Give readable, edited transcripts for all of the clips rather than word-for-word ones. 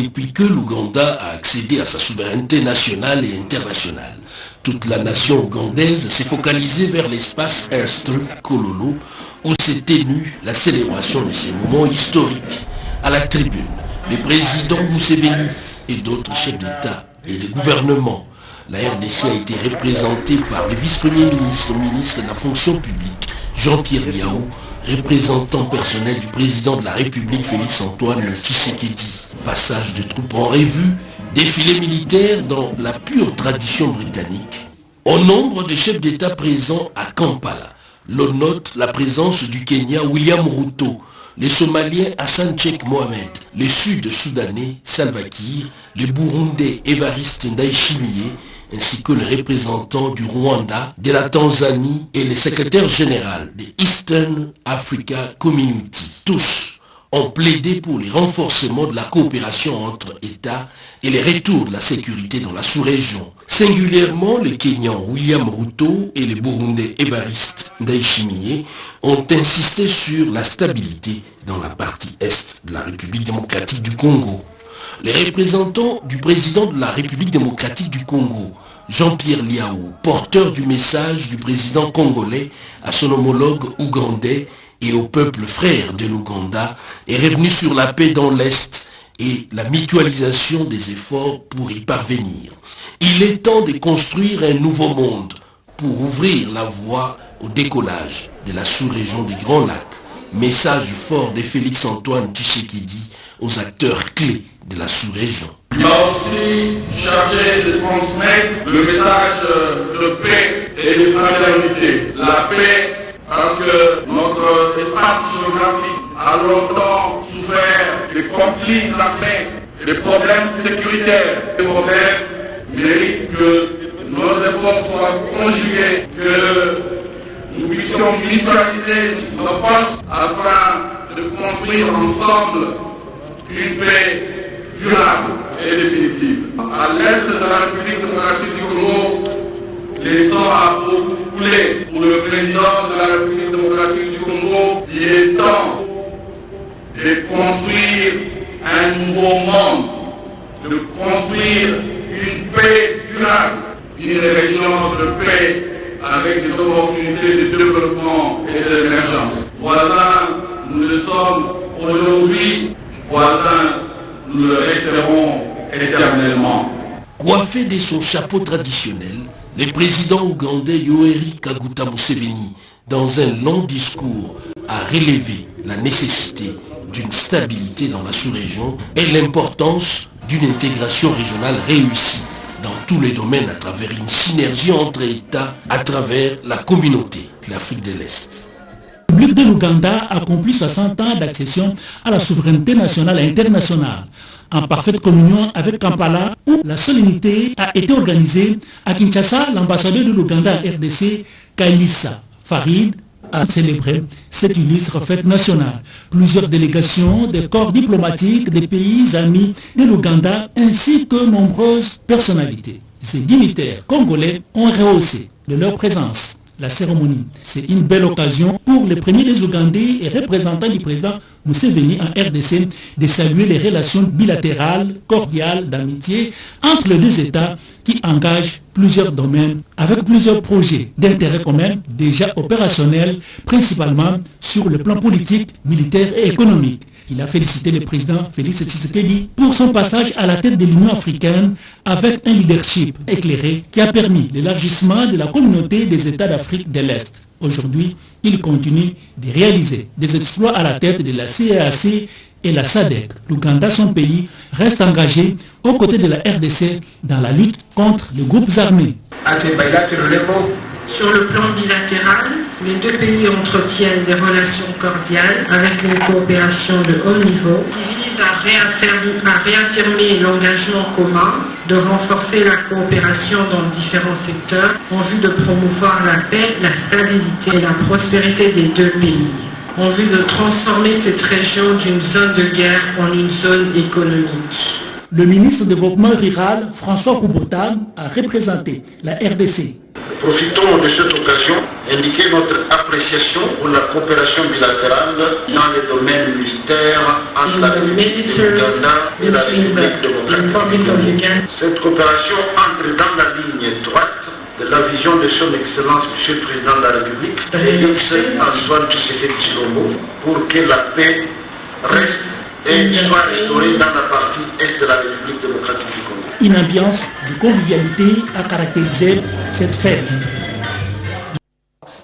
depuis que l'Ouganda a accédé à sa souveraineté nationale et internationale. Toute la nation ougandaise s'est focalisée vers l'espace Est Kololo, où s'est tenue la célébration de ces moments historiques. À la tribune, les présidents Museveni et d'autres chefs d'État et de gouvernement. La RDC a été représentée par le vice-premier ministre, ministre de la fonction publique, Jean-Pierre Liaou, représentant personnel du président de la République, Félix-Antoine Tshisekedi. Passage de troupes en revue, défilé militaire dans la pure tradition britannique. Au nombre de chefs d'État présents à Kampala, l'on note la présence du Kenya William Ruto, les Somaliens Hassan Sheikh Mohamed, les Sud-Soudanais Salva Kiir, les Burundais Evariste Ndayishimiye, ainsi que les représentants du Rwanda, de la Tanzanie et le secrétaire général de Eastern Africa Community. Tous ont plaidé pour le renforcement de la coopération entre États et le retour de la sécurité dans la sous-région. Singulièrement, le Kenyan William Ruto et le Burundais Evariste Ndayishimiye ont insisté sur la stabilité dans la partie est de la République démocratique du Congo. Les représentants du président de la République démocratique du Congo, Jean-Pierre Liaou, porteur du message du président congolais à son homologue ougandais et au peuple frère de l'Ouganda, est revenu sur la paix dans l'Est et la mutualisation des efforts pour y parvenir. Il est temps de construire un nouveau monde pour ouvrir la voie au décollage de la sous-région des Grands Lacs. Message fort de Félix-Antoine Tshisekedi aux acteurs clés de la sous-région. Il m'a aussi chargé de transmettre le message de paix et de fraternité. La paix parce que notre espace géographique a longtemps souffert des conflits armés, des problèmes sécuritaires. Les problèmes méritent que nos efforts soient conjugués, que nous puissions mutualiser nos forces afin de construire ensemble une paix durable et définitive. À l'est de la République démocratique du Congo, les sangs a beaucoup coulé. Pour le président de la République démocratique du Congo, il est temps de construire un nouveau monde, de construire une paix durable, une région de paix avec des opportunités de développement et d'émergence. Voisins, nous le sommes aujourd'hui, voisins, nous le resterons éternellement. Coiffé de son chapeau traditionnel, le président ougandais Yoweri Kaguta Museveni, dans un long discours, a relevé la nécessité d'une stabilité dans la sous-région et l'importance d'une intégration régionale réussie dans tous les domaines à travers une synergie entre États, à travers la communauté de l'Afrique de l'Est. La République de l'Ouganda accomplit 60 ans d'accession à la souveraineté nationale et internationale, en parfaite communion avec Kampala, où la solennité a été organisée. À Kinshasa, l'ambassadeur de l'Ouganda à RDC, Kailissa Farid, a célébré cette illustre fête nationale. Plusieurs délégations des corps diplomatiques des pays amis de l'Ouganda ainsi que nombreuses personnalités. Ces dignitaires congolais ont rehaussé de leur présence la cérémonie. C'est une belle occasion pour les premiers des Ougandais et représentants du président Museveni en RDC de saluer les relations bilatérales, cordiales, d'amitié entre les deux États qui engagent plusieurs domaines avec plusieurs projets d'intérêt commun déjà opérationnels, principalement sur le plan politique, militaire et économique. Il a félicité le président Félix Tshisekedi pour son passage à la tête de l'Union africaine avec un leadership éclairé qui a permis l'élargissement de la communauté des États d'Afrique de l'Est. Aujourd'hui, il continue de réaliser des exploits à la tête de la CEEAC et la SADC. L'Ouganda, son pays, reste engagé aux côtés de la RDC dans la lutte contre les groupes armés. Sur le plan bilatéral, les deux pays entretiennent des relations cordiales avec une coopération de haut niveau qui vise à réaffirmer l'engagement commun de renforcer la coopération dans différents secteurs en vue de promouvoir la paix, la stabilité et la prospérité des deux pays, en vue de transformer cette région d'une zone de guerre en une zone économique. Le ministre du Développement rural, François Kubota, a représenté la RDC Profitons de cette occasion indiquer notre appréciation pour la coopération bilatérale dans les domaines militaires entre la République du Ouganda et la République démocratique du Congo. Cette coopération entre dans la ligne droite de la vision de son Excellence M. le Président de la République, Félix Antoine Tshisekedi Tshilombo, pour que la paix reste et soit restaurée dans la partie est de la République démocratique du Congo. Une ambiance de convivialité a caractérisé cette fête.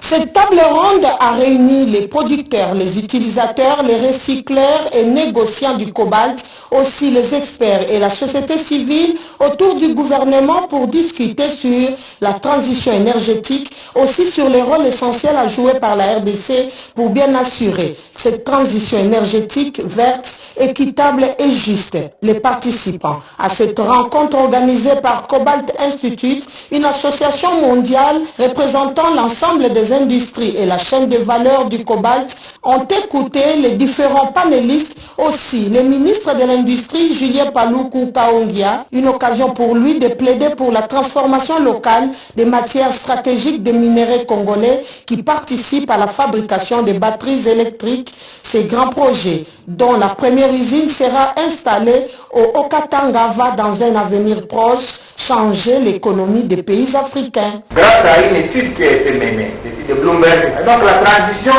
Cette table ronde a réuni les producteurs, les utilisateurs, les recycleurs et négociants du cobalt, aussi les experts et la société civile autour du gouvernement pour discuter sur la transition énergétique, aussi sur les rôles essentiels à jouer par la RDC pour bien assurer cette transition énergétique verte, équitable et juste. Les participants à cette rencontre organisée par Cobalt Institute, une association mondiale représentant l'ensemble des industries et la chaîne de valeur du cobalt, ont écouté les différents panélistes, aussi le ministre de l'Industrie Julien Paluku Kaongia, une occasion pour lui de plaider pour la transformation locale des matières stratégiques des minéraux congolais qui participent à la fabrication des batteries électriques. Ces grands projets, dont la première usine sera installée au Okatangava dans un avenir proche, changer l'économie des pays africains. Grâce à une étude qui a été menée, l'étude de Bloomberg, et donc la transition,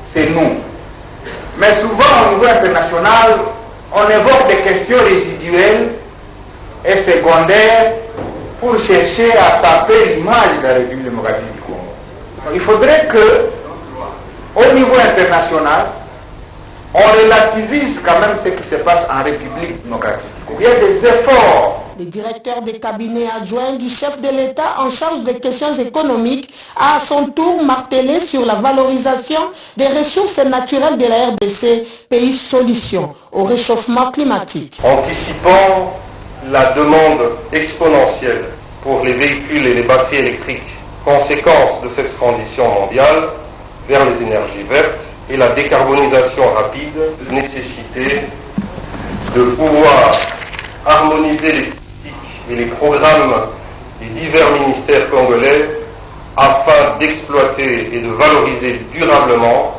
c'est nous. Mais souvent au niveau international, on évoque des questions résiduelles et secondaires pour chercher à saper l'image de la République démocratique du Congo. Donc, il faudrait que, au niveau international, on relativise quand même ce qui se passe en République démocratique du Congo. Il y a des efforts. Le directeur des cabinets adjoints du chef de l'État en charge des questions économiques a à son tour martelé sur la valorisation des ressources naturelles de la RDC, pays solution au réchauffement climatique. Anticipant la demande exponentielle pour les véhicules et les batteries électriques, conséquence de cette transition mondiale vers les énergies vertes et la décarbonisation rapide, nécessité de pouvoir harmoniser les politiques et les programmes des divers ministères congolais afin d'exploiter et de valoriser durablement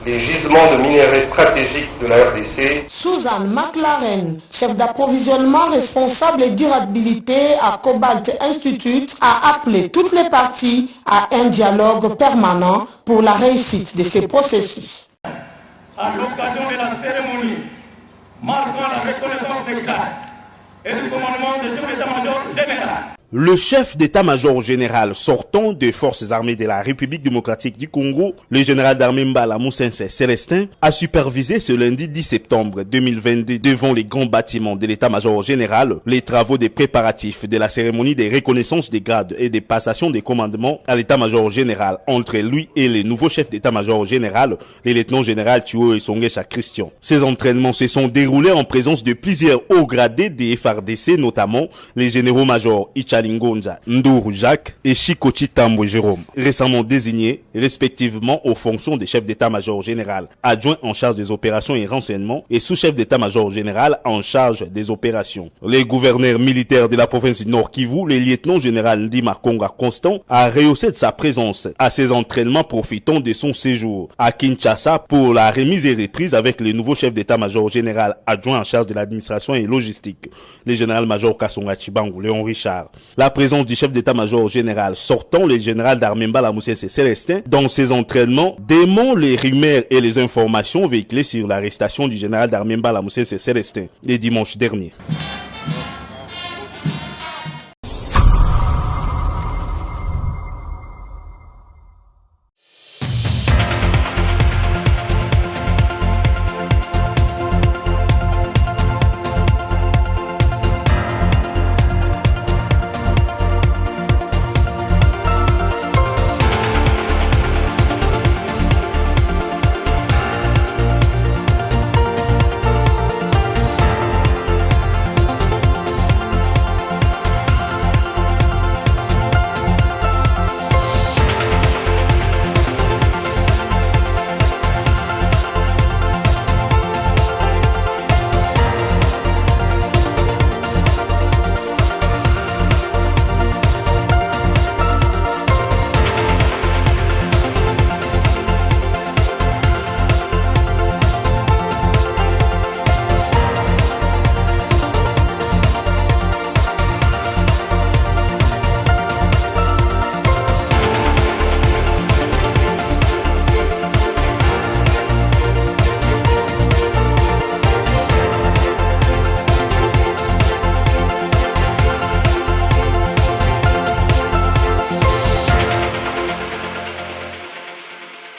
les gisements de minerais stratégiques de la RDC. Suzanne McLaren, chef d'approvisionnement responsable et durabilité à Cobalt Institute, a appelé toutes les parties à un dialogue permanent pour la réussite de ces processus. À l'occasion de la cérémonie marquant la reconnaissance des cadres et du commandement du chef d'état-major général. Le chef d'état-major général sortant des forces armées de la République démocratique du Congo, le général d'armée Mbala Moussense Célestin, a supervisé ce lundi 10 septembre 2022 devant les grands bâtiments de l'état-major général les travaux des préparatifs de la cérémonie des reconnaissances des grades et des passations des commandements à l'état-major général entre lui et le nouveau chef d'état-major général, le lieutenant général Thuo Esongesha Christian. Ces entraînements se sont déroulés en présence de plusieurs hauts gradés des FARDC, notamment les généraux-majors Lingonza, Ndour Jacques et Chikochi Tambo Jérôme, récemment désignés respectivement aux fonctions des chefs d'état-major général, adjoint en charge des opérations et renseignements et sous-chef d'état-major général en charge des opérations. Les gouverneurs militaires de la province du Nord Kivu, le lieutenant général Ndima Konga Constant, a rehaussé de sa présence à ces entraînements profitant de son séjour à Kinshasa pour la remise et reprise avec le nouveau chef d'état-major général adjoint en charge de l'administration et logistique, le général-major Kasonga Chibangu, Léon Richard. La présence du chef d'état-major général sortant, le général d'armée Mbala Moussense Célestin, dans ses entraînements, dément les rumeurs et les informations véhiculées sur l'arrestation du général d'armée Mbala Moussense Célestin le dimanche dernier.